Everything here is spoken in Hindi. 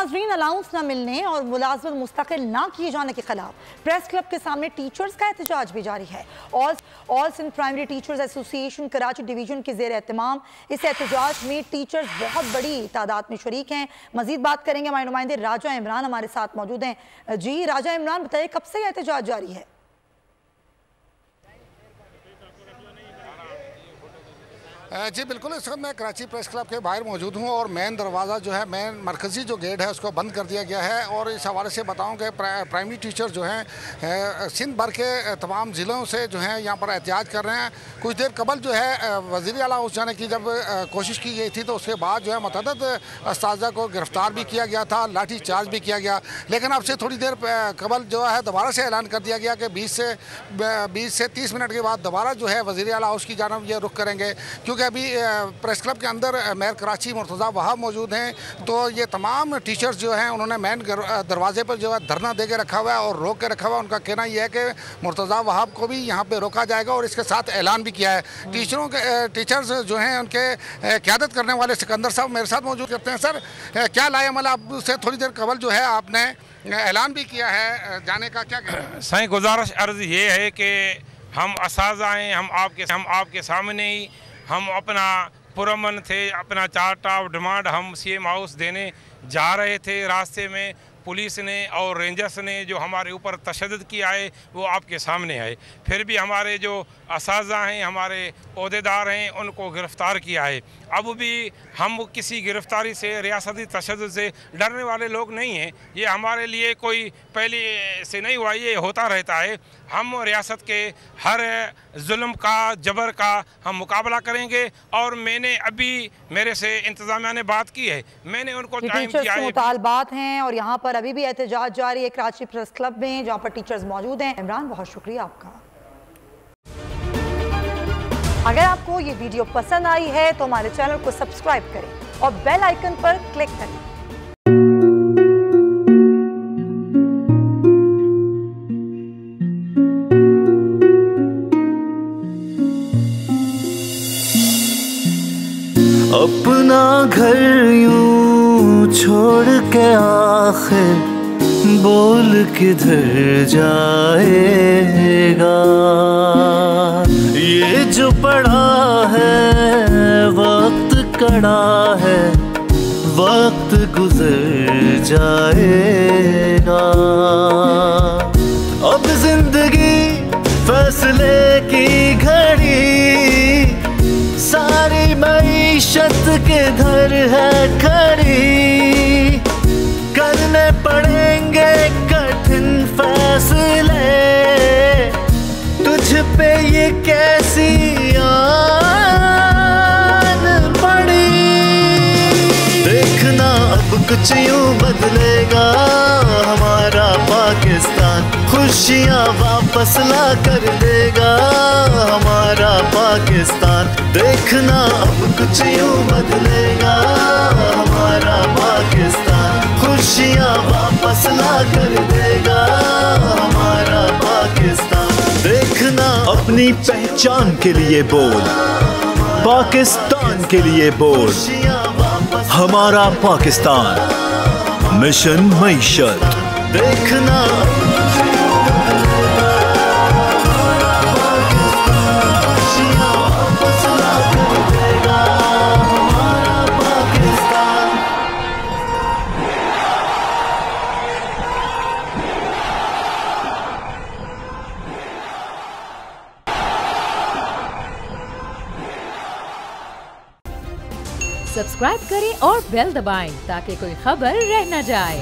नाजरीन, अलाउंस न मिलने और मुलाजमत मुस्तकिल ना किए जाने के खिलाफ प्रेस क्लब के सामने टीचर्स का एहतजाज भी जारी है। All Sindh primary teachers association Karachi division के जेर एहतमाम इस एहतजाज में टीचर्स बहुत बड़ी तादाद में शरीक हैं। मजीद बात करेंगे, हमारे नुमाइंदे राजा इमरान हमारे साथ मौजूद हैं। जी राजा इमरान, बताइए कब से यह एहतजाज जारी है? जी बिल्कुल, इस वक्त मैं कराची प्रेस क्लब के बाहर मौजूद हूँ और मेन दरवाज़ा जो है, मेन मरकज़ी जो गेट है उसको बंद कर दिया गया है। और इस हवाले से बताऊँ कि प्राइमरी टीचर जो हैं सिंध भर के तमाम ज़िलों से जो हैं यहाँ पर एहतजाज कर रहे हैं। कुछ देर कबल जो है वज़ीर आला हाउस जाने की जब कोशिश की गई थी तो उसके बाद जो है मुतअद्दिद अस्ताज़ा को गिरफ़्तार भी किया गया था, लाठी चार्ज भी किया गया। लेकिन अब से थोड़ी देर कबल जो है दोबारा से ऐलान कर दिया गया कि 20 से 30 मिनट के बाद दोबारा जो है वज़ीर आला हाउस की जानब ये रुख करेंगे, क्योंकि अभी प्रेस क्लब के अंदर मेयर कराची मुर्तज़ा वहाब मौजूद हैं। तो ये तमाम टीचर्स जो हैं उन्होंने मेन दरवाजे पर जो है धरना दे के रखा हुआ है और रोक के रखा हुआ है। उनका कहना यह है कि मुर्तज़ा वहाब को भी यहाँ पे रोका जाएगा और इसके साथ ऐलान भी किया है। टीचर्स जो हैं उनके क़यादत करने वाले सिकंदर साहब मेरे साथ मौजूद करते हैं। सर, क्या लाएमल आपसे थोड़ी देर कबल जो है आपने ऐलान भी किया है जाने का, क्या कहना है? सही गुजारिश अर्ज़ ये है कि हम असाज़ा हैं, हम आपके सामने ही हम अपना पुरमन थे, अपना चार्ट ऑफ डिमांड हम सीएम हाउस देने जा रहे थे। रास्ते में पुलिस ने और रेंजर्स ने जो हमारे ऊपर तशद्दुद किया है वो आपके सामने है। फिर भी हमारे जो असाज़ा हैं, हमारे ओहदेदार हैं, उनको गिरफ़्तार किया है। अब भी हम किसी गिरफ़्तारी से, रियासती तशद्दुद से डरने वाले लोग नहीं हैं। ये हमारे लिए कोई पहले से नहीं हुआ, ये होता रहता है। हम रियासत के हर जुल्म का, जबर का हम मुकाबला करेंगे। और मैंने अभी मेरे से इंतज़ामिया ने बात की है, मैंने उनको टाइम दिया है। मुतालबात हैं और यहाँ पर अभी भी एहतजाज जारी है कराची प्रेस क्लब में, जहाँ पर टीचर्स मौजूद हैं। इमरान, बहुत शुक्रिया आपका। अगर आपको ये वीडियो पसंद आई है तो हमारे चैनल को सब्सक्राइब करें और बेल आइकन पर क्लिक करें। अपना घर यूं छोड़ के आखिर बोल किधर जाएगा। ये जो पड़ा है वक्त कड़ा है, वक्त गुजर जाएगा। अब जिंदगी फैसले की घड़ी, सारी मईशत किधर है खड़ी। करने पड़ेंगे कठिन फैसले, तुझ पे ये कैसी आन पड़ी। देखना अब कुछ यूं बदलेगा हमारा पाकिस्तान, खुशियाँ वापस ला कर देगा हमारा पाकिस्तान। देखना अब कुछ यूं बदलेगा हमारा पाकिस्तान, खुशियाँ वापस ला कर देगा हमारा पाकिस्तान। देखना अपनी पहचान के लिए बोल, पाकिस्तान के लिए बोल, हमारा पाकिस्तान मिशन मईशत। देखना सब्सक्राइब करें और बेल दबाएं ताकि कोई खबर रह न जाए।